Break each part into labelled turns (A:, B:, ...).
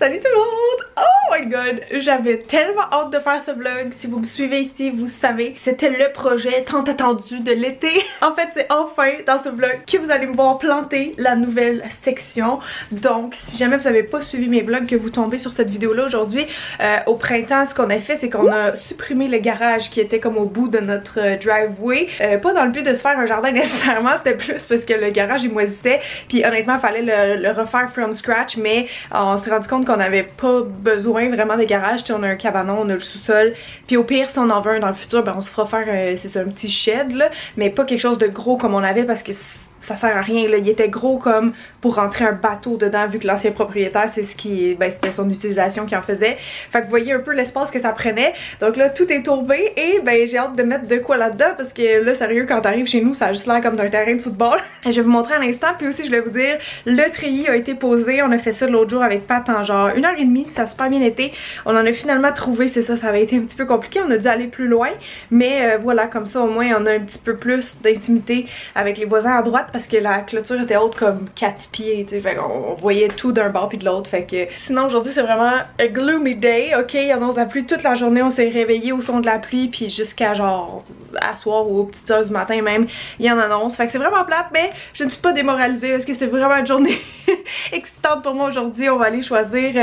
A: Salut tout le monde! Oh my god! J'avais tellement hâte de faire ce vlog. Si vous me suivez ici, vous savez, c'était le projet tant attendu de l'été. En fait, c'est enfin dans ce vlog que vous allez me voir planter la nouvelle section. Donc, si jamais vous n'avez pas suivi mes vlogs, que vous tombez sur cette vidéo-là aujourd'hui, au printemps, ce qu'on a fait, c'est qu'on a supprimé le garage qui était comme au bout de notre driveway. Pas dans le but de se faire un jardin nécessairement, c'était plus parce que le garage il moisissait. Puis honnêtement, il fallait le refaire from scratch, mais on s'est rendu compte qu'on n'avait pas besoin vraiment des garages. T'sais, on a un cabanon, on a le sous-sol. Puis au pire, si on en veut un dans le futur, ben on se fera faire c'est ça, un petit shed là, mais pas quelque chose de gros comme on avait parce que ça sert à rien là. Il était gros comme pour rentrer un bateau dedans, vu que l'ancien propriétaire, c'est ce qui, ben c'était son utilisation qui en faisait. Fait que vous voyez un peu l'espace que ça prenait. Donc là, tout est tourbé et ben j'ai hâte de mettre de quoi là-dedans parce que là, sérieux, quand t'arrives chez nous, ça a juste l'air comme d'un terrain de football. Je vais vous montrer à l'instant, puis aussi je vais vous dire, le treillis a été posé. On a fait ça l'autre jour avec Pat en genre 1h30, ça a super bien été. On en a finalement trouvé, c'est ça, ça avait été un petit peu compliqué, on a dû aller plus loin. Mais voilà, comme ça au moins on a un petit peu plus d'intimité avec les voisins à droite parce que la clôture était haute comme 4 pieds, tu sais, fait qu'on voyait tout d'un bord puis de l'autre, fait que sinon aujourd'hui c'est vraiment a gloomy day, ok, il annonce la pluie toute la journée, on s'est réveillé au son de la pluie puis jusqu'à genre à soir ou aux petites heures du matin même, il en annonce, fait que c'est vraiment plate, mais je ne suis pas démoralisée parce que c'est vraiment une journée excitante pour moi aujourd'hui. On va aller choisir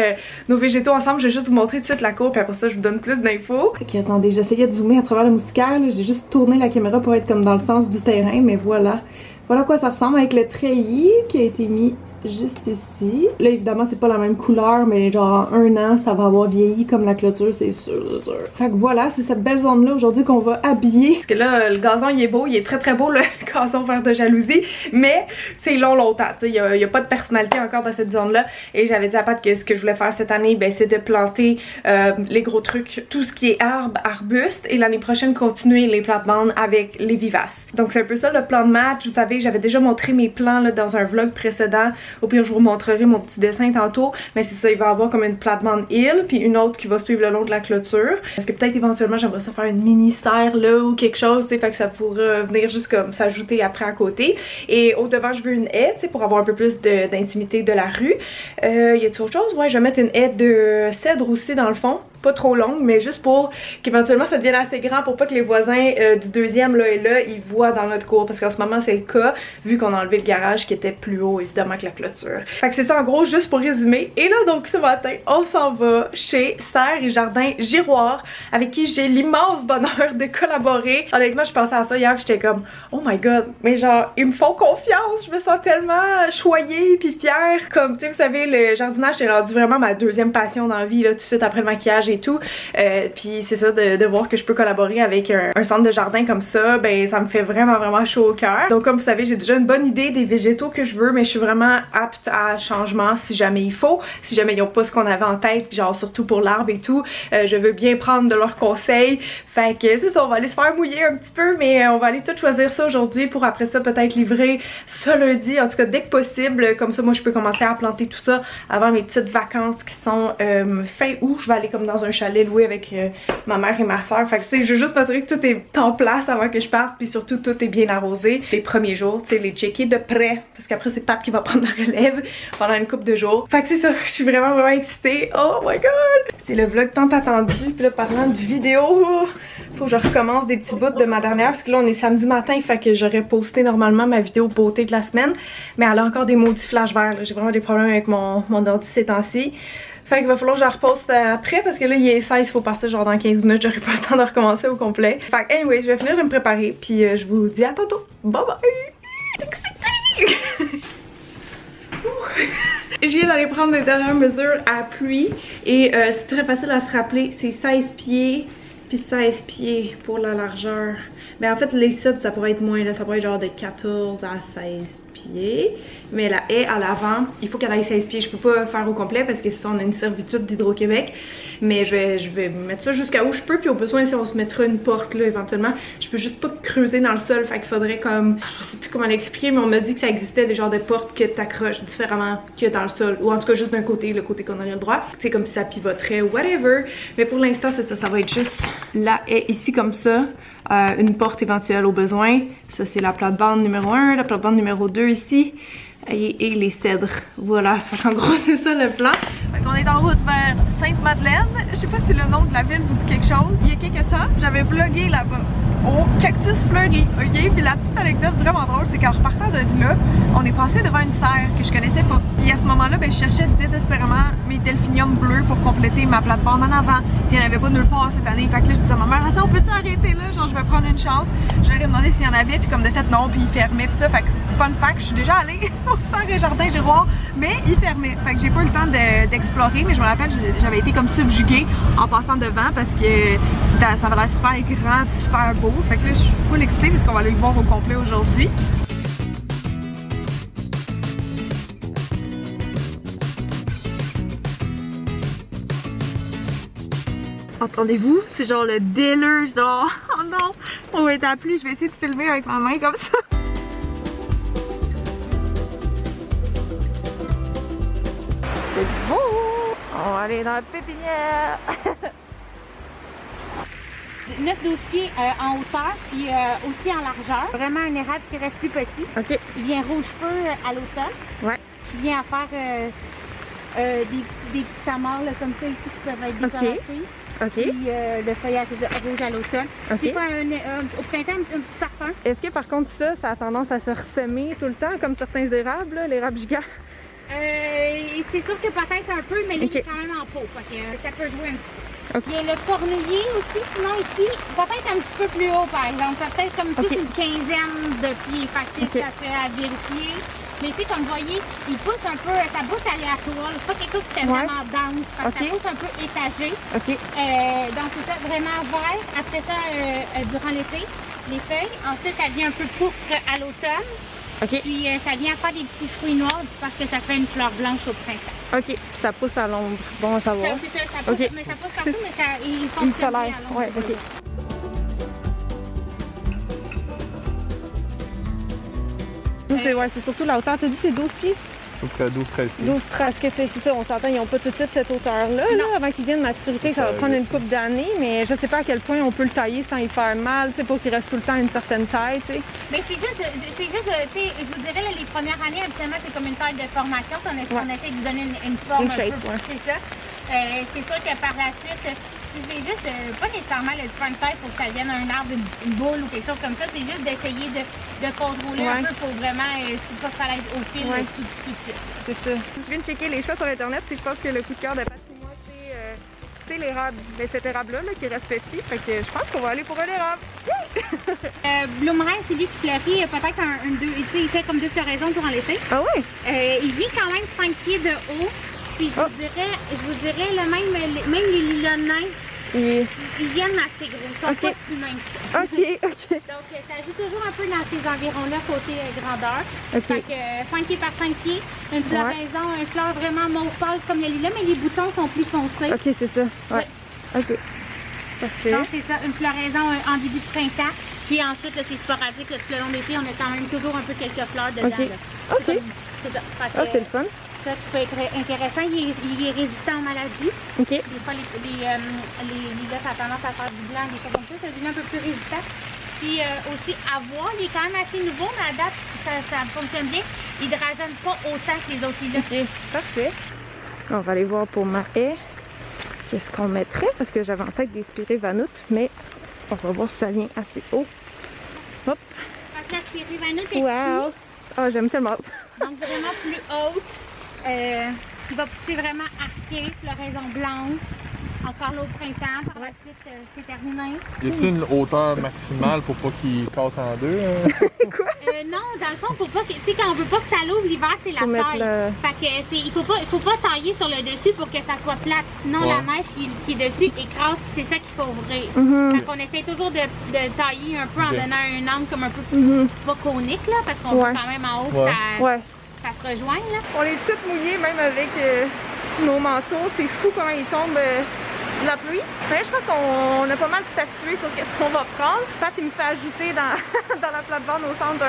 A: nos végétaux ensemble, je vais juste vous montrer tout de suite la cour puis après ça je vous donne plus d'infos. Ok, attendez, j'essayais de zoomer à travers la moustiquaire, j'ai juste tourné la caméra pour être comme dans le sens du terrain, mais voilà. Voilà à quoi ça ressemble avec le treillis qui a été mis juste ici. Là évidemment c'est pas la même couleur, mais genre en 1 an ça va avoir vieilli comme la clôture, c'est sûr, c'est sûr. Fait que voilà, c'est cette belle zone là aujourd'hui qu'on va habiller. Parce que là le gazon il est beau, il est très beau le gazon vert de jalousie, mais c'est longtemps, tu sais, il y a pas de personnalité encore dans cette zone là. Et j'avais dit à Pat que ce que je voulais faire cette année, ben c'est de planter les gros trucs, tout ce qui est arbres, arbustes, et l'année prochaine continuer les plates-bandes avec les vivaces. Donc c'est un peu ça le plan de match. Vous savez, j'avais déjà montré mes plans là dans un vlog précédent. Au pire, je vous montrerai mon petit dessin tantôt. Mais c'est ça, il va y avoir comme une plate-bande hill, puis une autre qui va suivre le long de la clôture. Parce que peut-être éventuellement, j'aimerais ça faire une mini-serre là ou quelque chose, tu sais, fait que ça pourrait venir juste comme s'ajouter après à côté. Et au devant, je veux une haie, tu sais, pour avoir un peu plus d'intimité de la rue. Y a-t-il autre chose? Ouais, je vais mettre une haie de cèdre aussi dans le fond. Pas trop longue, mais juste pour qu'éventuellement ça devienne assez grand pour pas que les voisins du deuxième là et là ils voient dans notre cour, parce qu'en ce moment c'est le cas vu qu'on a enlevé le garage qui était plus haut évidemment que la clôture. Fait que c'est ça en gros, juste pour résumer. Et là donc ce matin on s'en va chez Serre et Jardin Giroir avec qui j'ai l'immense bonheur de collaborer. Honnêtement je pensais à ça hier, j'étais comme oh my god, mais genre ils me font confiance, je me sens tellement choyée puis fière. Comme tu sais, vous savez, le jardinage c'est rendu vraiment ma deuxième passion dans la vie là, tout de suite après le maquillage et tout, puis c'est ça, de voir que je peux collaborer avec un centre de jardin comme ça, ben ça me fait vraiment chaud au cœur. Donc comme vous savez, j'ai déjà une bonne idée des végétaux que je veux, mais je suis vraiment apte à changement si jamais il faut, si jamais ils n'ont pas ce qu'on avait en tête, genre surtout pour l'arbre et tout, je veux bien prendre de leurs conseils. Fait que c'est ça, on va aller se faire mouiller un petit peu, mais on va aller tout choisir ça aujourd'hui pour après ça peut-être livrer ce lundi, en tout cas dès que possible, comme ça moi je peux commencer à planter tout ça avant mes petites vacances qui sont fin août. Je vais aller comme dans un chalet loué avec ma mère et ma soeur. Fait que tu sais, je veux juste m'assurer que tout est en place avant que je parte, puis surtout tout est bien arrosé les premiers jours, tu sais, les checker de près, parce qu'après c'est Pat qui va prendre la relève pendant une couple de jours. Fait que c'est ça, je suis vraiment excitée. Oh my god! C'est le vlog tant attendu, puis là parlant de vidéo, faut que je recommence des petits bouts de ma dernière, parce que là on est samedi matin, fait que j'aurais posté normalement ma vidéo beauté de la semaine, mais elle a encore des maudits flashs verts, j'ai vraiment des problèmes avec mon ordi ces temps-ci. Fait qu'il va falloir que je la reposte après parce que là il est 16, il faut partir genre dans 15 minutes, j'aurai pas le temps de recommencer au complet. Fait que anyway, je vais finir de me préparer puis je vous dis à tantôt. Bye bye! Je viens d'aller prendre les dernières mesures à pluie et c'est très facile à se rappeler, c'est 16 pieds puis 16 pieds pour la largeur. Mais en fait les sites ça pourrait être moins, là, ça pourrait être genre de 14 à 16 pieds. Mais la haie à l'avant, il faut qu'elle aille 16 pieds. Je peux pas faire au complet parce que ça on a une servitude d'Hydro-Québec. Mais je vais mettre ça jusqu'à où je peux. Puis au besoin si on se mettra une porte là éventuellement, je peux juste pas creuser dans le sol. Fait qu'il faudrait comme, je sais plus comment l'expliquer, mais on m'a dit que ça existait des genres de portes que t'accroches différemment que dans le sol. Ou en tout cas juste d'un côté, le côté qu'on aurait le droit. Tu sais, comme si ça pivoterait ou whatever. Mais pour l'instant c'est ça, ça va être juste la haie ici comme ça. Une porte éventuelle au besoin. Ça c'est la plate-bande numéro 1, la plate-bande numéro 2 ici. Et les cèdres. Voilà, en gros c'est ça le plan. Fait qu'on est en route. Sainte-Madeleine. Je sais pas si le nom de la ville vous dit quelque chose. Il y a quelques temps, j'avais vlogué là-bas au Cactus Fleuri, ok? Puis la petite anecdote vraiment drôle, c'est qu'en repartant de là, on est passé devant une serre que je connaissais pas. Et à ce moment-là, ben, je cherchais désespérément mes delphiniums bleus pour compléter ma plate-bande en avant. Puis il n'y en avait pas nulle part cette année. Fait que là, je disais à ma mère, attends, on peut s'arrêter là? Genre, je vais prendre une chance. Je leur ai demandé s'il y en avait, puis comme de fait, non, puis ils fermaient, puis ça. Fait que fun fact, je suis déjà allée au Centre Jardin Giroir, mais ils fermaient. Fait que j'ai pas eu le temps d'explorer, mais je me rappelle, j'avais été comme subjuguée en passant devant parce que ça avait l'air super grand, super beau. Fait que là, je suis full excitée parce qu'on va aller le voir au complet aujourd'hui. Entendez-vous? C'est genre le déluge genre. Oh non! On va être appelé, je vais essayer de filmer avec ma main comme ça. C'est beau! On va aller dans la pépinière!
B: 9-12 pieds en hauteur, puis aussi en largeur. Vraiment un érable qui reste plus petit.
A: Ok.
B: Il vient rouge-feu à l'automne.
A: Ouais.
B: Il vient à faire des petits samars là, comme ça ici qui peuvent être décorés.
A: Ok.
B: Puis le feuillage rouge à l'automne.
A: Ok.
B: Puis au printemps, un petit parfum.
A: Est-ce que par contre ça a tendance à se ressemer tout le temps comme certains érables, là, l'érable gigant?
B: C'est sûr que peut-être un peu, mais là,
A: Ok.
B: il est quand même en pot. Fait que, ça peut jouer un petit peu.
A: Ok.
B: Il y a le cornulier aussi, sinon ici, peut-être un petit peu plus haut par exemple. Ça peut-être comme toute une quinzaine de pieds. Fait que ça serait à vérifier. Mais tu sais, comme vous voyez, il pousse un peu, sa pousse aléatoire. C'est pas quelque chose qui est vraiment dense. Fait que ça pousse un peu étagé.
A: Ok.
B: Donc c'est ça, vraiment vert. Après ça, durant l'été, les feuilles. Ensuite, elle vient un peu pourpre à l'automne.
A: Ok.
B: Puis ça vient faire des petits fruits noirs parce que ça fait une fleur blanche au printemps.
A: Ok. Puis ça pousse à l'ombre. Bon à savoir.
B: C'est ça, ça pousse,
A: Ok.
B: mais ça pousse partout, mais ça, il
A: Une
B: fonctionne bien
A: solaire.
B: à l'ombre.
A: Ouais, ok. Nous, c'est surtout la hauteur. T'as dit c'est 12 pieds?
C: À peu près 12-13 pieds.
A: 12 13 que c'est ça, on s'entend, ils n'ont pas tout de suite cette hauteur-là. Là, avant qu'ils viennent maturité, ça va prendre une couple d'années, mais je sais pas à quel point on peut le tailler sans y faire mal, tu sais, pour qu'il reste tout le temps une certaine taille, tu sais.
B: Mais c'est juste, tu sais, je vous dirais, là, les premières années, habituellement, c'est comme une taille de formation qu'on essaie de lui donner une forme
A: Une
B: un
A: shape,
B: peu.
A: ouais.
B: C'est ça. C'est sûr que par la suite, c'est juste pas nécessairement le faire une taille pour que ça devienne un arbre, une boule ou quelque chose comme ça. C'est juste d'essayer de contrôler un peu pour vraiment pas que ça aille au fil tout de suite.
A: C'est ça. Je viens de checker les choix sur internet, puis je pense que le coup de cœur de Patrick, moi, c'est l'érable. Mais cet érable-là qui reste petit, fait que je pense qu'on va aller pour un érable.
B: Bloomerang, c'est lui qui fleurit peut-être il fait comme 2 floraisons durant l'été.
A: Ah ouais?
B: Il vit quand même 5 pieds de haut. Puis je vous dirais là, même les lilas nains, ils viennent assez gros. Ils sont pas si minces que ça.
A: Ok.
B: Donc ça joue toujours un peu dans ces environs-là côté grandeur.
A: Ok.
B: Fait que 5 pieds par 5 pieds, une floraison, une fleur vraiment mauve pâle comme le lilas, mais les boutons sont plus foncés.
A: Ok, c'est ça. Ouais. Ok. Parfait.
B: Donc c'est ça, une floraison en début de printemps. Puis ensuite, là, c'est sporadique, là, tout le long de l'été, on a quand même toujours un peu quelques fleurs dedans.
A: Ok.
B: Là.
A: Ok.
B: C'est ça.
A: Ah, c'est le fun.
B: Ça peut être intéressant. Il est résistant aux maladies.
A: Ok.
B: Des fois, les lilas, ça a tendance à faire du blanc, des choses comme ça. C'est devenu un peu plus résistant. Puis aussi, à voir, il est quand même assez nouveau, mais à date, ça fonctionne bien. Il ne rajeunit pas autant que les autres lilas.
A: Ok. Parfait. On va aller voir pour ma haie. Qu'est-ce qu'on mettrait? Parce que j'avais en tête des spirévanoutes, mais on va voir si ça vient assez haut. Hop.
B: Donc, la spirévanoute est
A: Wow! Oh, j'aime tellement ça.
B: donc vraiment plus haute. Il va pousser vraiment arqué, floraison blanche. Encore là au printemps, par la suite c'est terminé.
C: Y a-t-il une hauteur maximale pour pas qu'il casse en deux?
A: Quoi?
B: Non, dans le fond, faut pas que, tu sais, quand on veut pas que ça l'ouvre l'hiver, c'est la taille. Fait que il faut pas tailler sur le dessus pour que ça soit plate. Sinon la neige qui est dessus écrase, c'est ça qu'il faut ouvrir. Fait qu'on essaie toujours de tailler un peu en donnant un angle comme un peu pas conique là, parce qu'on veut quand même en haut que ça se rejoigne là.
A: On est toutes mouillées même avec nos manteaux. C'est fou comment ils tombent de la pluie. Mais je pense qu'on a pas mal statué sur qu'est-ce qu'on va prendre. Pat, il me fait ajouter dans, dans la plate-bande au centre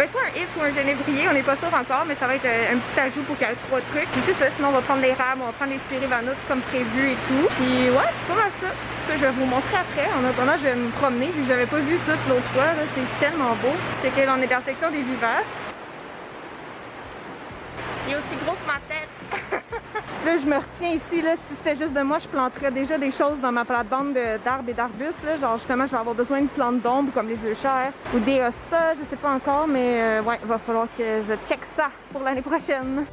A: soit un if ou un genévrier, on n'est pas sûr encore, mais ça va être un petit ajout pour qu'il y ait 3 trucs. Puis c'est ça, sinon on va prendre l'érable, on va prendre les spirévanoutes comme prévu et tout. Puis ouais, c'est pas mal ça. Je vais vous montrer après. En attendant, je vais me promener, vu que j'avais pas vu tout l'autre fois. C'est tellement beau. C'est qu'on est dans la section des vivaces. Il est aussi gros que ma tête. Là, je me retiens ici, là, si c'était juste de moi, je planterais déjà des choses dans ma plate-bande d'arbres et d'arbustes. Genre, justement, je vais avoir besoin de plantes d'ombre comme les œufs chers ou des hostas, je sais pas encore, mais ouais, il va falloir que je check ça pour l'année prochaine.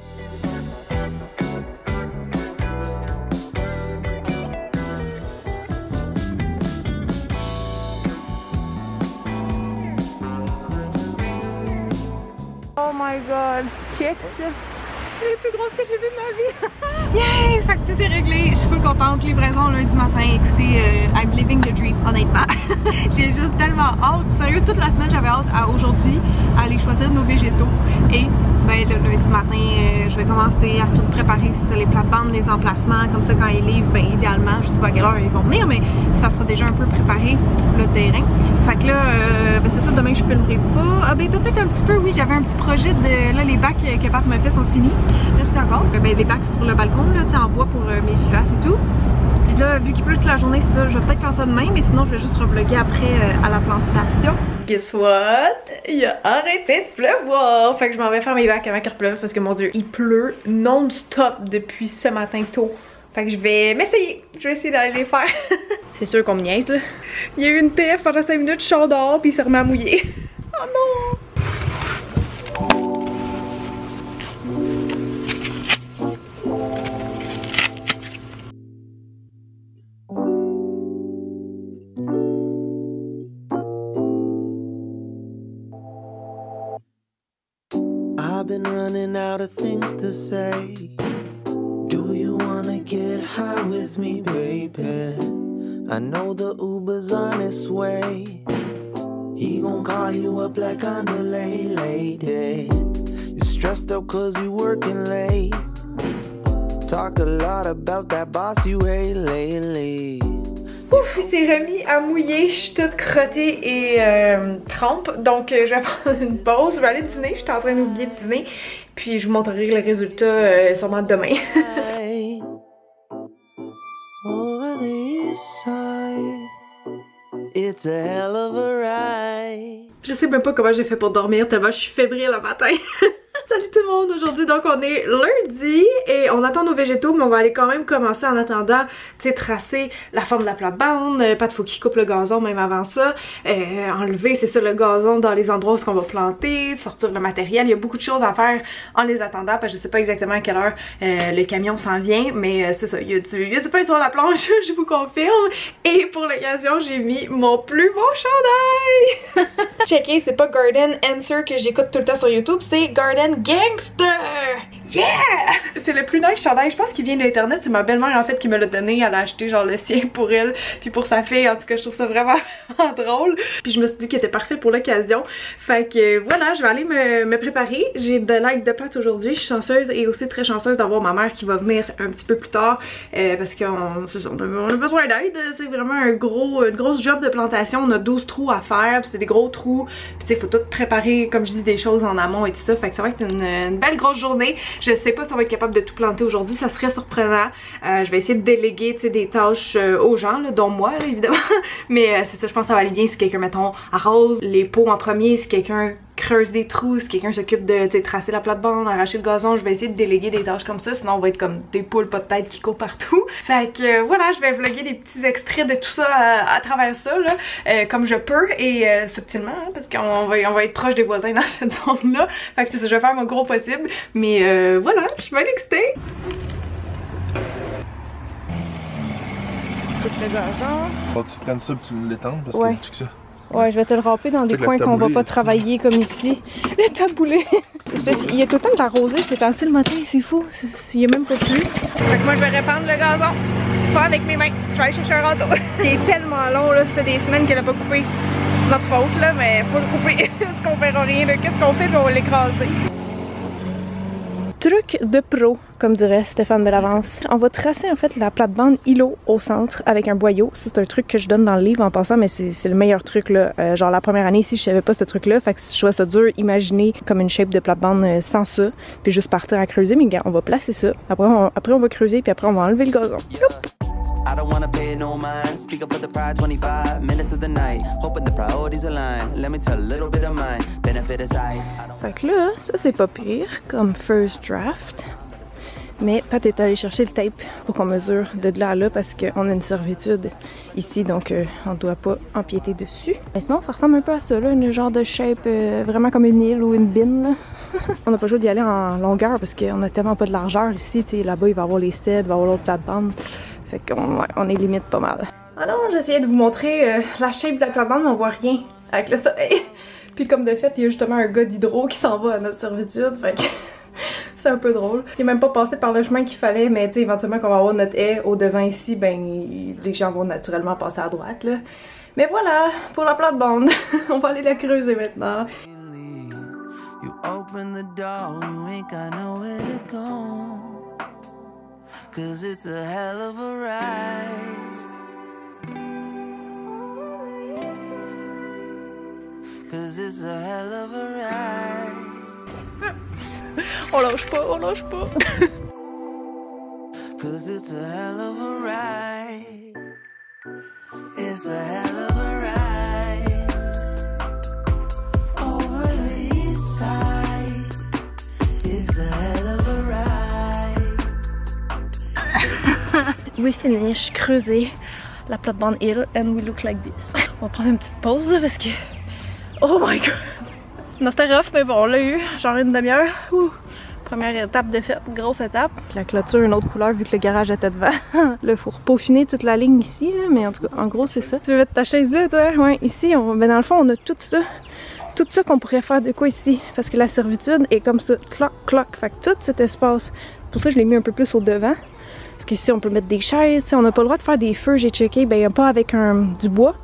A: Oh my god, check ça! C'est le plus gros que j'ai vu de ma vie! Yeah! Fait que tout est réglé, je suis full contente. Livraison lundi matin. Écoutez, I'm living the dream, honnêtement. J'ai juste tellement hâte. Sérieux, toute la semaine, j'avais hâte à aujourd'hui à aller choisir nos végétaux. Et ben le lundi matin, je vais commencer à tout préparer, c'est ça, les plates-bandes, les emplacements. Comme ça, quand ils livrent, ben idéalement, je sais pas à quelle heure ils vont venir, mais ça sera déjà un peu préparé, le terrain. Fait que là, ben c'est ça, demain je filmerai pas. Ah ben peut-être un petit peu, oui, j'avais un petit projet de, là les bacs que Pat m'a fait sont finis. Merci encore. Ben les bacs sur le balcon, là, tu sais, en bois pour mes vivaces et tout. Et là, vu qu'il pleut toute la journée, c'est ça, je vais peut-être faire ça demain, mais sinon je vais juste revlogger après à la plantation. Guess what? Il a arrêté de pleuvoir! Fait que je m'en vais faire mes bacs avant qu'il repleuve parce que mon dieu, il pleut non-stop depuis ce matin tôt. Fait que je vais m'essayer. Je vais essayer d'aller les faire. C'est sûr qu'on me niaise là. Il y a eu une TF pendant 5 minutes, je sors dehors puis il s'est remis à mouiller. Oh non!
D: I've been running out of things to say. Do you wanna get high with me, baby? I know the Uber's on its way. He gon' call you up like underlay, lady. You're stressed out cause you working late. Talk a lot about that boss you hate lately.
A: Ouf, il s'est remis à mouiller, je suis toute crottée et trempe, donc je vais prendre une pause, je vais aller dîner, je suis en train d'oublier de dîner, puis je vous montrerai le résultat sûrement demain. Je sais même pas comment j'ai fait pour dormir tellement je suis fébrile le matin. Salut tout le monde, aujourd'hui donc on est lundi et on attend nos végétaux mais on va aller quand même commencer en attendant, tu sais, tracer la forme de la plate-bande, Pat faut qu'il coupe le gazon même avant ça, enlever c'est ça le gazon dans les endroits où on va planter, sortir le matériel, il y a beaucoup de choses à faire en les attendant parce que je sais pas exactement à quelle heure le camion s'en vient mais c'est ça, il y a du pain sur la planche, je vous confirme et pour l'occasion j'ai mis mon plus beau chandail. Checkez, c'est pas Garden Answer que j'écoute tout le temps sur YouTube, c'est Garden Gangster! Yeah! C'est le plus nice chandail, je pense qu'il vient d'internet, c'est ma belle-mère en fait qui me l'a donné, elle a acheté genre le sien pour elle puis pour sa fille, en tout cas je trouve ça vraiment drôle puis je me suis dit qu'il était parfait pour l'occasion, fait que voilà, je vais aller me préparer, j'ai de l'aide de Pat aujourd'hui, je suis chanceuse et aussi très chanceuse d'avoir ma mère qui va venir un petit peu plus tard parce qu'on a besoin d'aide, c'est vraiment une grosse job de plantation, on a 12 trous à faire puis c'est des gros trous, puis tu sais faut tout préparer comme je dis des choses en amont et tout ça, fait que ça va être une belle grosse journée. Je sais pas si on va être capable de tout planter aujourd'hui, ça serait surprenant. Je vais essayer de déléguer des tâches aux gens, là, dont moi là, évidemment. Mais c'est ça, je pense que ça va aller bien si quelqu'un, mettons, arrose les pots en premier, si quelqu'un creuse des trous, si quelqu'un s'occupe de tracer la plate-bande, arracher le gazon, je vais essayer de déléguer des tâches comme ça, sinon on va être comme des poules pas de tête qui courent partout. Fait que voilà, je vais vlogger des petits extraits de tout ça à travers ça, là, comme je peux et subtilement, hein, parce qu'on va être proche des voisins dans cette zone-là. Fait que c'est ça, je vais faire mon gros possible, mais voilà, je suis bien excitée. Coupe le gazon.
C: Faut que tu prennes ça et tu l'étends parce
A: ouais.
C: Que tu que ça.
A: Ouais, je vais te le ramper dans des coins qu'on va pas travailler comme ici. Le taboulé! Il y a tout le temps de la rosée, c'est temps-ci le matin, c'est fou. Il y a même pas plu. Fait que moi, je vais répandre le gazon. Pas avec mes mains. Je vais aller chercher un râteau. C'est tellement long, là. Ça fait des semaines qu'elle a pas coupé. C'est notre faute, là, mais faut le couper. Parce qu'on verra rien, là. Qu'est-ce qu'on fait, puis on va l'écraser. Truc de pro, comme dirait Stéphane Bellavance. On va tracer en fait la plate-bande îlot au centre avec un boyau. Ça, c'est un truc que je donne dans le livre en passant, mais c'est le meilleur truc là. Genre la première année ici, je savais pas ce truc-là. Fait que si je trouvais ça dur, imaginer comme une shape de plate-bande sans ça, puis juste partir à creuser. Mais gars, on va placer ça. Après on va creuser, puis après on va enlever le gazon. Youp!
D: I don't wanna pay no mind. Speak up for the pride, 25 minutes of the night. Hoping the priorities align. Let me tell a little bit of mine. Benefit aside.
A: Fait que là, ça c'est pas pire comme first draft. Mais Pat est allé chercher le tape pour qu'on mesure de là à là parce qu'on a une servitude ici, donc on ne doit pas empiéter dessus. Mais sinon, ça ressemble un peu à ça, là, une genre de shape vraiment comme une île ou une bine. Là. On n'a pas le choix d'y aller en longueur parce qu'on a tellement pas de largeur ici. Là-bas, il va y avoir les cèdres, il va y avoir l'autre plate-bande. Fait qu'on est limite pas mal. Alors, j'essayais de vous montrer la shape de la plate-bande, mais on voit rien avec le soleil. Puis comme de fait, il y a justement un gars d'hydro qui s'en va à notre servitude. Fait que c'est un peu drôle. Il est même pas passé par le chemin qu'il fallait, mais tu sais, éventuellement, quand on va avoir notre haie au devant ici, ben, les gens vont naturellement passer à droite, là. Mais voilà, pour la plate-bande. On va aller la creuser maintenant.
D: You open the door, you ain't got nowhere to go. 'Cause it's a hell of a ride. Cause it's a hell of a ride.
A: On lâche pas, on lâche pas.
D: Cause it's a hell of a ride. It's a hell of a ride. Over the east side. It's a hell of a ride.
A: We finish creuser la plate-bande hill and we look like this. On va prendre une petite pause là parce que... Oh my god! Non, c'était rough, mais bon, on l'a eu, genre une demi-heure. Première étape de fête, grosse étape. La clôture, une autre couleur vu que le garage était devant. Là, faut peaufiner toute la ligne ici, là, mais en tout cas, en gros, c'est ça. Tu veux mettre ta chaise là, toi? Ouais, ici, ben dans le fond, on a tout ça. Tout ça qu'on pourrait faire de quoi ici? Parce que la servitude est comme ça, cloc, cloc. Fait que tout cet espace, pour ça, je l'ai mis un peu plus au devant. Parce qu'ici, on peut mettre des chaises, on n'a pas le droit de faire des feux, j'ai checké, ben pas avec du bois.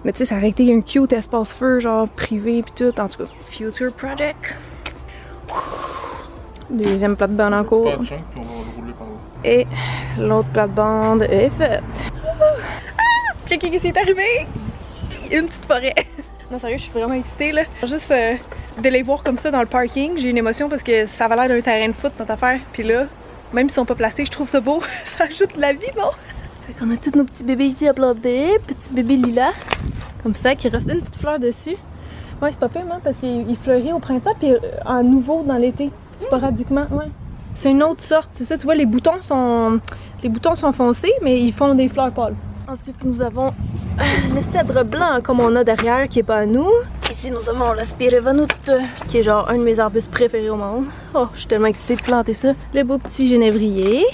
A: Mais tu sais, ça aurait été un cute espace feu, genre privé pis tout, en tout cas. Future project. Deuxième plate-bande en cours. Et l'autre plate-bande est faite. Ah! Checkez ce qui est arrivé! Une petite forêt. Non, sérieux, je suis vraiment excitée là. Juste de les voir comme ça dans le parking, j'ai une émotion parce que ça avait l'air d'un terrain de foot notre affaire. Puis là, même s'ils sont pas placés, je trouve ça beau. Ça ajoute de la vie, non? Fait qu'on a tous nos petits bébés ici à planter, petits bébés lilas, comme ça, qui reste une petite fleur dessus. Ouais, c'est pas pire, hein, parce qu'il fleurit au printemps puis en nouveau dans l'été, sporadiquement, ouais. C'est une autre sorte, c'est ça, tu vois, les boutons sont foncés, mais ils font des fleurs pâles. Ensuite, nous avons le cèdre blanc, comme on a derrière, qui est pas à nous. Ici, nous avons la Spirevanute, qui est genre un de mes arbustes préférés au monde. Oh, je suis tellement excitée de planter ça. Le beau petit genévrier.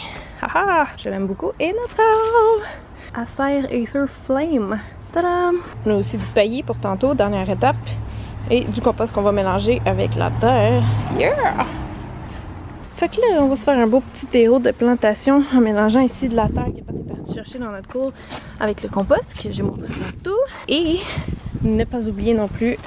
A: Haha, je l'aime beaucoup. Et notre arbre, Acer Acer Flame. Tadam! On a aussi du paillis pour tantôt, dernière étape. Et du compost qu'on va mélanger avec la terre. Yeah! Fait que là, on va se faire un beau petit théo de plantation en mélangeant ici de la terre qui est partie chercher dans notre cour avec le compost que j'ai montré tantôt. Et ne pas oublier non plus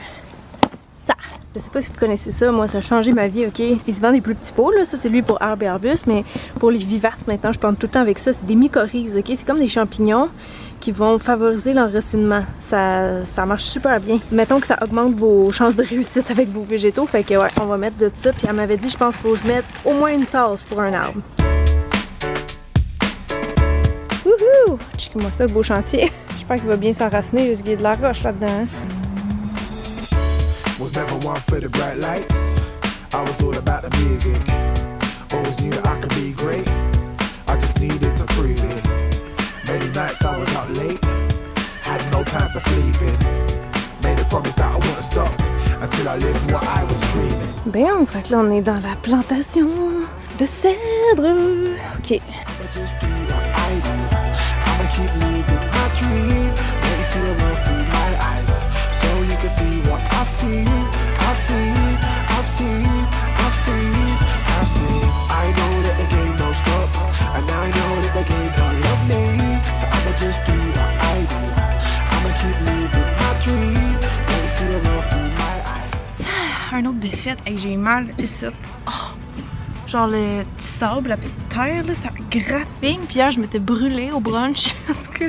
A: ça. Je sais pas si vous connaissez ça, moi ça a changé ma vie, ok? Ils se vendent des plus petits pots, là, ça c'est lui pour arbres et arbustes, mais pour les vivaces maintenant, je plante tout le temps avec ça, c'est des mycorhizes, ok? C'est comme des champignons qui vont favoriser l'enracinement. Ça marche super bien. Mettons que ça augmente vos chances de réussite avec vos végétaux, fait que ouais, on va mettre de ça, puis elle m'avait dit, je pense qu'il faut que je mette au moins une tasse pour un arbre. Wouhou! Checkez-moi ça, le beau chantier. J'espère qu'il va bien s'enraciner, parce qu'il y a de la roche là-dedans. Hein?
E: Was never one for the bright lights. I was all about the music. Always knew that I could be great. I just needed to prove it. Many nights I was up late. Had no time for sleeping. Made a promise that I wouldn't stop until I lived what I was dreaming.
A: Bien, fait que là on est dans la plantation de cèdre. Ok.
E: Keep living my dream. Let me see the world through my eyes, so you can see what I've seen. I've seen, I've seen, I've seen, I've seen. I know that the game don't stop, and I know that the game don't love me. So I'ma just do what I do. I'ma keep living my dream. Let me see the world through my eyes.
A: Un autre défaite, hey, j'ai mal ici. Oh. Genre le petit sable, la petite terre, là, ça graffine. Puis hier, je m'étais brûlée au brunch. En tout cas,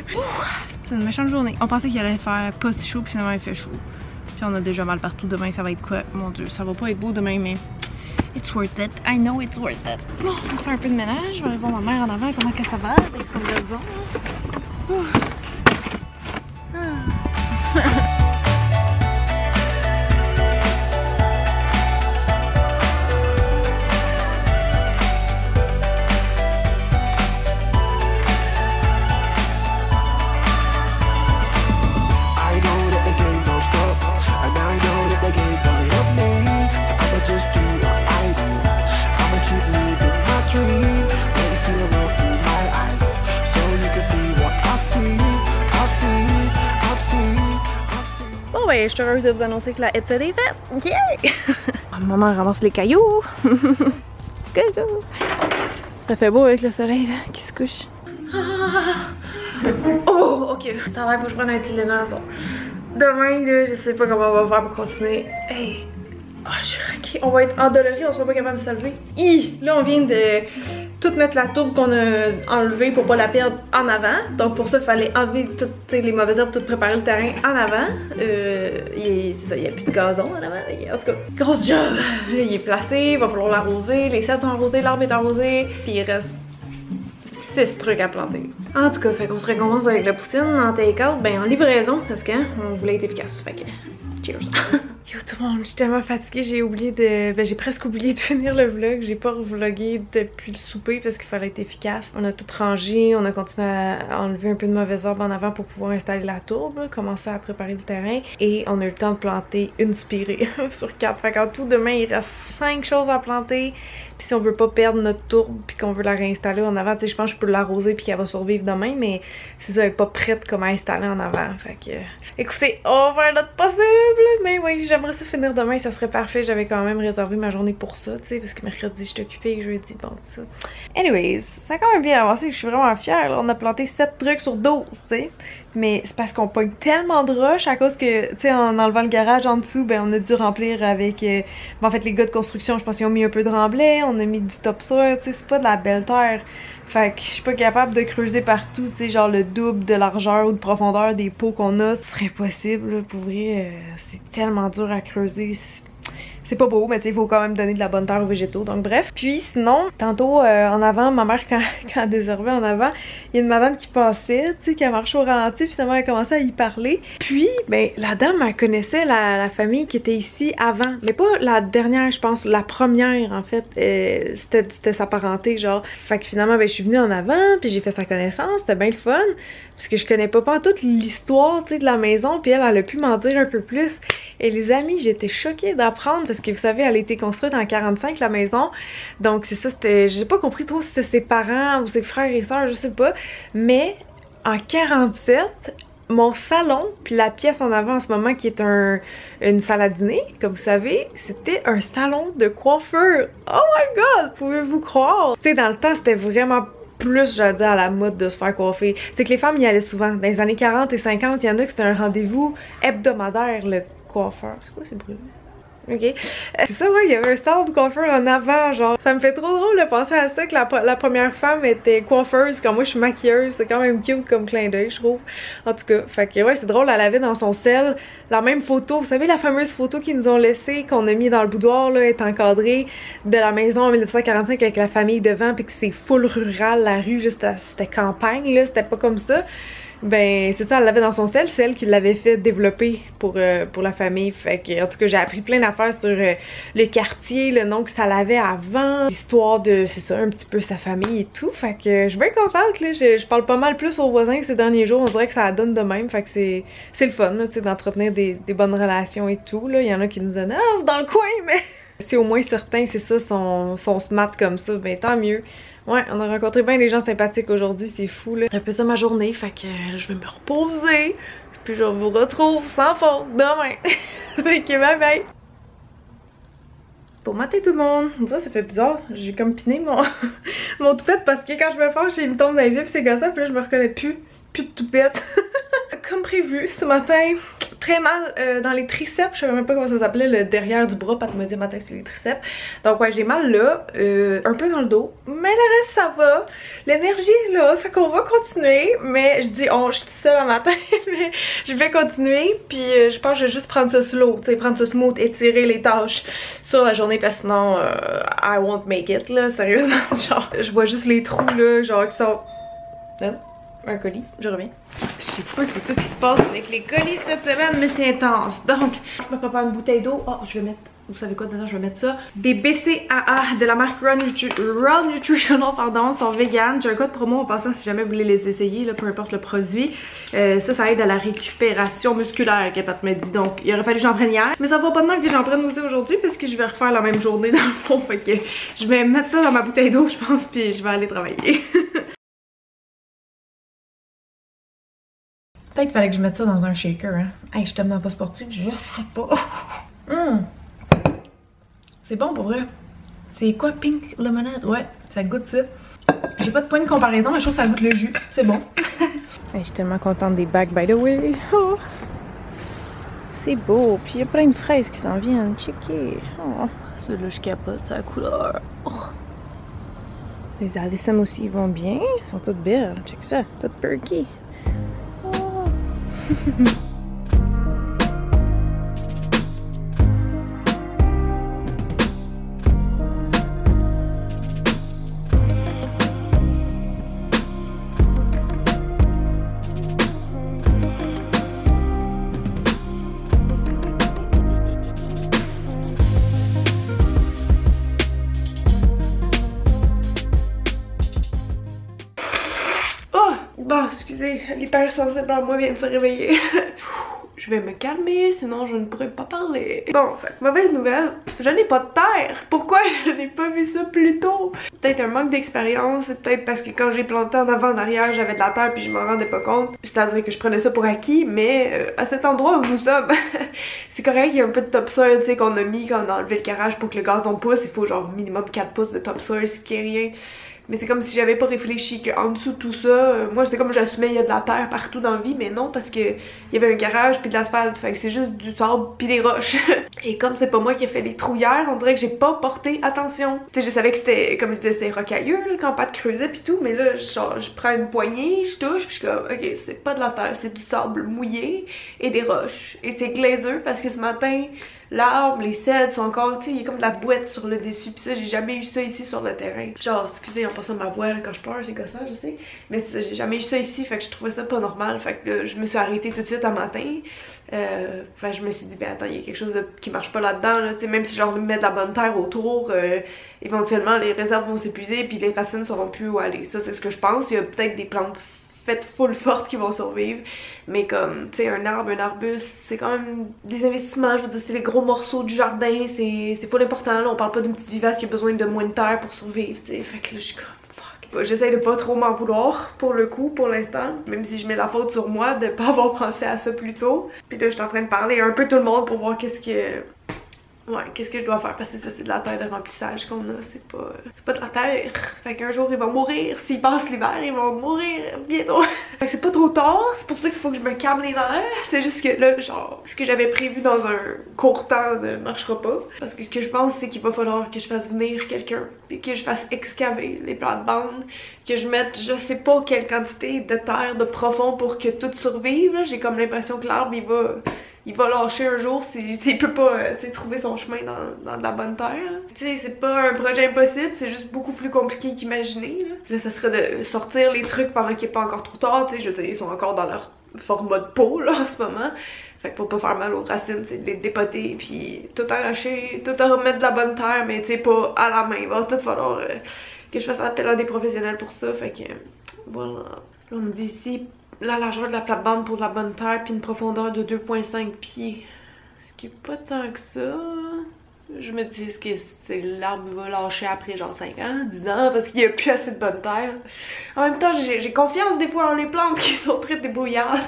A: c'est une méchante journée. On pensait qu'il allait faire pas si chaud, puis finalement il fait chaud. Puis on a déjà mal partout. Demain, ça va être quoi? Mon Dieu, ça va pas être beau demain, mais it's worth it. I know it's worth it. Bon, on va faire un peu de ménage. Je vais aller voir ma mère en avant, comment que ça va avec son gazon. ben, je suis heureuse de vous annoncer que la headset est faite. Yeah! Maman ramasse les cailloux. Ça fait beau avec le soleil là, qui se couche. Oh, ok. Ça a l'air, faut que je prenne un Tylenol. Demain, là, je sais pas comment on va faire pour continuer. Hey! Ah, je suis raquée. On va être endolori, on sera pas capable de se lever. Là, on vient de tout mettre la tourbe qu'on a enlevée pour pas la perdre en avant. Donc pour ça, il fallait enlever toutes les mauvaises herbes, tout préparer le terrain en avant. C'est ça, il n'y a plus de gazon en avant. En tout cas, grosse job. Là, il est placé, il va falloir l'arroser. Les serres sont arrosées, l'arbre est arrosé. Puis il reste 6 trucs à planter. En tout cas, fait qu'on se récompense avec la poutine en take-out, ben en livraison, parce qu'on voulait être efficace. Fait que, cheers! Yo tout le monde, je suis tellement fatiguée, j'ai oublié de... Ben j'ai presque oublié de finir le vlog, j'ai pas revlogué depuis le souper parce qu'il fallait être efficace. On a tout rangé, on a continué à enlever un peu de mauvaises herbes en avant pour pouvoir installer la tourbe, là, commencer à préparer le terrain et on a eu le temps de planter une spirée sur 4. Fait qu'en tout, demain il reste 5 choses à planter. Puis si on veut pas perdre notre tourbe puis qu'on veut la réinstaller en avant, tu sais, je pense que je peux l'arroser puis qu'elle va survivre demain, mais c'est ça, elle est pas prête comme à installer en avant. Fait que, écoutez, on va faire notre possible, mais oui, j'aimerais ça finir demain, ça serait parfait. J'avais quand même réservé ma journée pour ça, tu sais, parce que mercredi, je suis occupée et jeudi, bon, tout ça. Anyways, ça a quand même bien avancé, je suis vraiment fière, là. On a planté 7 trucs sur 12, tu sais. Mais c'est parce qu'on pogne tellement de roches à cause que, tu sais, en enlevant le garage en dessous, ben on a dû remplir avec... en fait, les gars de construction, je pense qu'ils ont mis un peu de remblai, on a mis du topsoil, tu sais, c'est pas de la belle terre. Fait que je suis pas capable de creuser partout, tu sais, genre le double de largeur ou de profondeur des pots qu'on a, ce serait possible, là, pour vrai, c'est tellement dur à creuser. C'est pas beau, mais tu sais, il faut quand même donner de la bonne terre aux végétaux, donc bref. Puis sinon, tantôt en avant, ma mère, quand elle désherbait en avant, il y a une madame qui passait, tu sais, qui a marché au ralenti, finalement elle a commencé à y parler. Puis, ben, la dame, elle connaissait la famille qui était ici avant, mais pas la dernière, je pense, la première, en fait, c'était sa parenté, genre. Fait que finalement, ben, je suis venue en avant, puis j'ai fait sa connaissance, c'était bien le fun. Parce que je connais pas toute l'histoire, tu sais, de la maison, puis elle a pu m'en dire un peu plus. Et les amis, j'étais choquée d'apprendre, parce que vous savez, elle a été construite en 45, la maison. Donc c'est ça, c'était... J'ai pas compris trop si c'était ses parents ou ses frères et sœurs, je sais pas. Mais en 47, mon salon, puis la pièce en avant en ce moment, qui est une salle à dîner, comme vous savez, c'était un salon de coiffeur. Oh my god, pouvez-vous croire? Tu sais, dans le temps, c'était vraiment... plus, j'allais dire, à la mode de se faire coiffer. C'est que les femmes y allaient souvent. Dans les années 40 et 50, il y en a que c'était un rendez-vous hebdomadaire, le coiffeur. C'est quoi ces bruits? Ok. C'est ça, ouais, il y avait un salon de coiffeur en avant, genre. Ça me fait trop drôle de penser à ça, que la première femme était coiffeuse, quand moi je suis maquilleuse. C'est quand même cute comme clin d'œil, je trouve. En tout cas, fait que ouais, c'est drôle, elle avait dans son sel la même photo. Vous savez, la fameuse photo qu'ils nous ont laissée, qu'on a mis dans le boudoir, là, est encadrée de la maison en 1945 avec la famille devant, puis que c'est full rural, la rue, juste c'était campagne, là, c'était pas comme ça. Ben c'est ça, elle l'avait dans son sel, c'est elle qui l'avait fait développer pour la famille. Fait que en tout cas j'ai appris plein d'affaires sur le quartier, le nom que ça l'avait avant, l'histoire de, c'est ça, un petit peu sa famille et tout. Fait que je suis bien contente là, je parle pas mal plus aux voisins que ces derniers jours, on dirait que ça donne de même. Fait que c'est le fun là, tu sais, d'entretenir des bonnes relations et tout là. Il y en a qui nous donnent « Ah, dans le coin! » mais si au moins certains, c'est ça, sont smart comme ça, ben tant mieux. Ouais, on a rencontré bien des gens sympathiques aujourd'hui, c'est fou là. C'est un peu ça ma journée, fait que je vais me reposer. Puis je vous retrouve sans faute demain. Ok, bye bye. Bon matin tout le monde. Ça fait bizarre, j'ai comme piné mon toupette parce que quand je me fâche, il me tombe dans les yeux pis c'est gossant, puis là je me reconnais plus de toupette. Comme prévu, ce matin, très mal dans les triceps. Je savais même pas comment ça s'appelait, le derrière du bras. Pat m'a dit matin c'est les triceps. Donc ouais, j'ai mal là, un peu dans le dos, mais le reste ça va. L'énergie est là, fait qu'on va continuer. Mais je dis je suis toute seule le matin, mais je vais continuer. Puis je pense que je vais juste prendre ça slow, tu sais, prendre ça smooth, étirer les tâches sur la journée parce que sinon I won't make it là, sérieusement. Genre, je vois juste les trous là, genre qui sont... Non? Un colis, je reviens. Je sais pas c'est quoi qui se passe avec les colis cette semaine, mais c'est intense. Donc, je me prépare une bouteille d'eau. Oh, je vais mettre, vous savez quoi dedans, je vais mettre ça. Des BCAA de la marque Raw Nutritional, pardon, sont vegan. J'ai un code promo en passant si jamais vous voulez les essayer, là, peu importe le produit. Ça aide à la récupération musculaire, Pat m'a dit. Donc, il aurait fallu que j'en prenne hier. Mais ça va pas de mal que j'en prenne aussi aujourd'hui parce que je vais refaire la même journée dans le fond. Fait que je vais mettre ça dans ma bouteille d'eau, je pense, puis je vais aller travailler. Peut-être qu'il fallait que je mette ça dans un shaker, hein. Hey, je suis tellement pas sportive, je sais pas. C'est bon pour vrai. C'est quoi, pink lemonade? Ouais, ça goûte ça. J'ai pas de point de comparaison, mais je trouve que ça goûte le jus. C'est bon. Hey, je suis tellement contente des bags, by the way. Oh. C'est beau. Puis il y a plein de fraises qui s'en viennent. Checker. Oh. Ceux-là, je capote, c'est la couleur. Oh. Les Alyssum aussi, ils vont bien. Ils sont toutes belles. Check ça. Toutes perky. Oh. Bon, excusez, l'hypersensible en moi vient de se réveiller. Je vais me calmer, sinon je ne pourrai pas parler. Bon, fait, mauvaise nouvelle, je n'ai pas de terre. Pourquoi je n'ai pas vu ça plus tôt? Peut-être un manque d'expérience, c'est peut-être parce que quand j'ai planté en avant en arrière, j'avais de la terre puis je m'en rendais pas compte. C'est-à-dire que je prenais ça pour acquis, mais à cet endroit où nous sommes, c'est correct, il y a un peu de topsoil, tu sais, qu'on a mis quand on a enlevé le garage pour que le gazon pousse. Il faut genre minimum 4 pouces de topsoil, ce qui est rien. Mais c'est comme si j'avais pas réfléchi qu'en dessous de tout ça, moi c'est comme j'assumais il y a de la terre partout dans la vie, mais non, parce que il y avait un garage puis de l'asphalte, fait que c'est juste du sable puis des roches. Et comme c'est pas moi qui ai fait les trous hier, on dirait que j'ai pas porté attention. Tu sais, je savais que c'était, comme je disais, c'était rocailleux là, quand Pat creusait puis tout, mais là, genre, je prends une poignée, je touche puis je suis comme, ok, c'est pas de la terre, c'est du sable mouillé et des roches. Et c'est glaiseux parce que ce matin, l'arbre, les cèdres sont encore, tu sais, il y a comme de la boîte sur le dessus, pis ça, j'ai jamais eu ça ici sur le terrain. Genre, excusez, en passant ma voix là, quand je pleure, c'est gossant, je sais, mais j'ai jamais eu ça ici, fait que je trouvais ça pas normal, fait que là, je me suis arrêtée tout de suite un matin. Fait que je me suis dit, ben attends, il y a quelque chose qui marche pas là-dedans, là, tu sais, même si genre mets de la bonne terre autour, éventuellement les réserves vont s'épuiser, puis les racines sauront plus où aller. Ça, c'est ce que je pense. Il y a peut-être des plantes faites full fortes qui vont survivre, mais comme, tu sais, un arbre, un arbuste, c'est quand même des investissements, je veux dire, c'est les gros morceaux du jardin, c'est full important, là, on parle pas d'une petite vivace qui a besoin de moins de terre pour survivre, tu sais, fait que là, je suis comme, fuck. J'essaie de pas trop m'en vouloir, pour le coup, pour l'instant, même si je mets la faute sur moi de pas avoir pensé à ça plus tôt. Puis là, je suis en train de parler un peu tout le monde pour voir qu'est-ce que je dois faire, parce que ça c'est de la terre de remplissage qu'on a, c'est pas de la terre. Fait qu'un jour ils vont mourir, s'ils passent l'hiver, ils vont mourir bientôt. Fait que c'est pas trop tard, c'est pour ça qu'il faut que je me calme les nerfs. C'est juste que là, genre, ce que j'avais prévu dans un court temps ne marchera pas. Parce que ce que je pense, c'est qu'il va falloir que je fasse venir quelqu'un, puis que je fasse excaver les plates-bandes, que je mette je sais pas quelle quantité de terre de profond pour que tout survive. J'ai comme l'impression que l'arbre il va lâcher un jour s'il peut pas trouver son chemin dans de la bonne terre. Tu sais, c'est pas un projet impossible, c'est juste beaucoup plus compliqué qu'imaginer. Là, ça serait de sortir les trucs pendant qu'il est pas encore trop tard. Tu sais, je veux dire, ils sont encore dans leur format de peau là en ce moment. Fait que pour pas faire mal aux racines, c'est de les dépoter, puis tout arracher, tout remettre de la bonne terre, mais tu sais, pas à la main. Il va tout falloir que je fasse appel à des professionnels pour ça. Fait que voilà. Là, on me dit ici la largeur de la plate-bande pour de la bonne terre, puis une profondeur de 2,5 pieds. Ce qui est pas tant que ça. Je me dis, est-ce que l'arbre va lâcher après genre 5 ans, 10 ans, parce qu'il n'y a plus assez de bonne terre. En même temps, j'ai confiance des fois en les plantes qui sont très débrouillardes,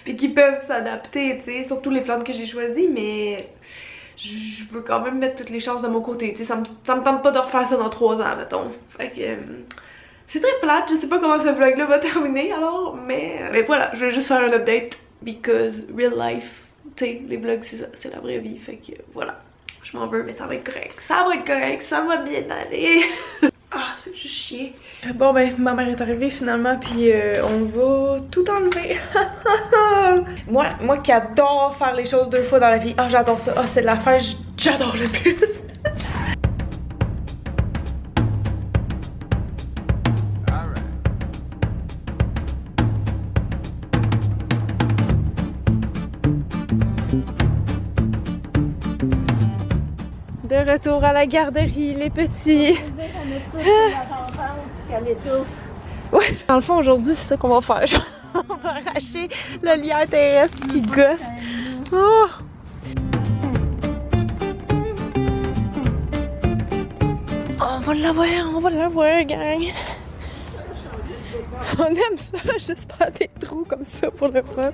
A: puis qui peuvent s'adapter, tu sais, surtout les plantes que j'ai choisies, mais je veux quand même mettre toutes les chances de mon côté, tu sais, ça me tente pas de refaire ça dans 3 ans, mettons. Fait que c'est très plate, je sais pas comment ce vlog là va terminer alors, mais voilà, je vais juste faire un update, because real life, tu sais, les vlogs c'est ça, c'est la vraie vie, fait que voilà. Je m'en veux, mais ça va être correct. Ça va être correct, ça va bien aller. Ah, c'est juste chier. Bon ben, ma mère est arrivée finalement, puis on va tout enlever. moi qui adore faire les choses 2 fois dans la vie. Ah, j'adore ça. Ah, c'est l'affaire j'adore le plus. De retour à la garderie, les petits. Ouais, dans le fond, aujourd'hui, c'est ça qu'on va faire. On va arracher le lierre terrestre qui gosse. Oh. On va l'avoir, gang. On aime ça, juste faire des trous comme ça pour le fun.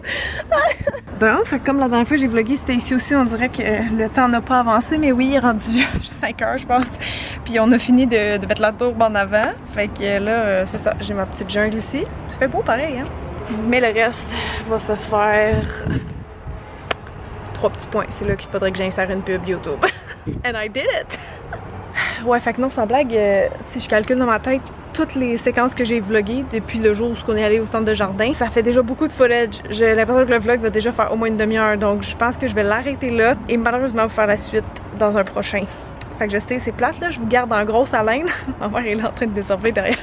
A: Bon, fait que comme la dernière fois j'ai vlogué, c'était ici aussi, on dirait que le temps n'a pas avancé, mais oui, il est rendu 5 heures je pense. Puis on a fini de mettre la tourbe en avant. Fait que là, c'est ça, j'ai ma petite jungle ici. Ça fait beau pareil, hein. Mais le reste va se faire 3 petits points. C'est là qu'il faudrait que j'insère une pub YouTube. And I did it! Ouais, fait que non, sans blague, si je calcule dans ma tête toutes les séquences que j'ai vloguées depuis le jour où on est allé au centre de jardin, ça fait déjà beaucoup de footage. J'ai l'impression que le vlog va déjà faire au moins une demi-heure, donc je pense que je vais l'arrêter là et malheureusement vous faire la suite dans un prochain. Fait que je sais, c'est plate là, je vous garde en grosse haleine. Ma mère est là en train de désorber derrière.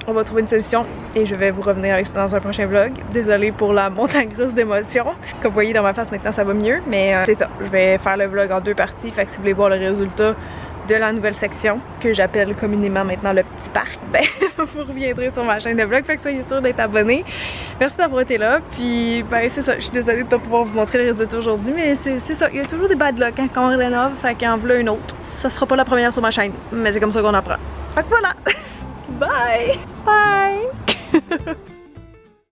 A: On va trouver une solution et je vais vous revenir avec ça dans un prochain vlog. Désolée pour la montagne russe d'émotions. Comme vous voyez dans ma face maintenant ça va mieux, mais c'est ça. Je vais faire le vlog en 2 parties, fait que si vous voulez voir le résultat de la nouvelle section que j'appelle communément maintenant le petit parc, ben vous reviendrez sur ma chaîne de vlog, fait que soyez sûrs d'être abonnés. Merci d'avoir été là, puis ben c'est ça, je suis désolée de ne pas pouvoir vous montrer les résultats aujourd'hui, mais c'est ça, il y a toujours des bad luck hein, quand on rénove, fait qu'en voilà une autre. Ça sera pas la première sur ma chaîne, mais c'est comme ça qu'on apprend. Fait que voilà! Bye! Bye!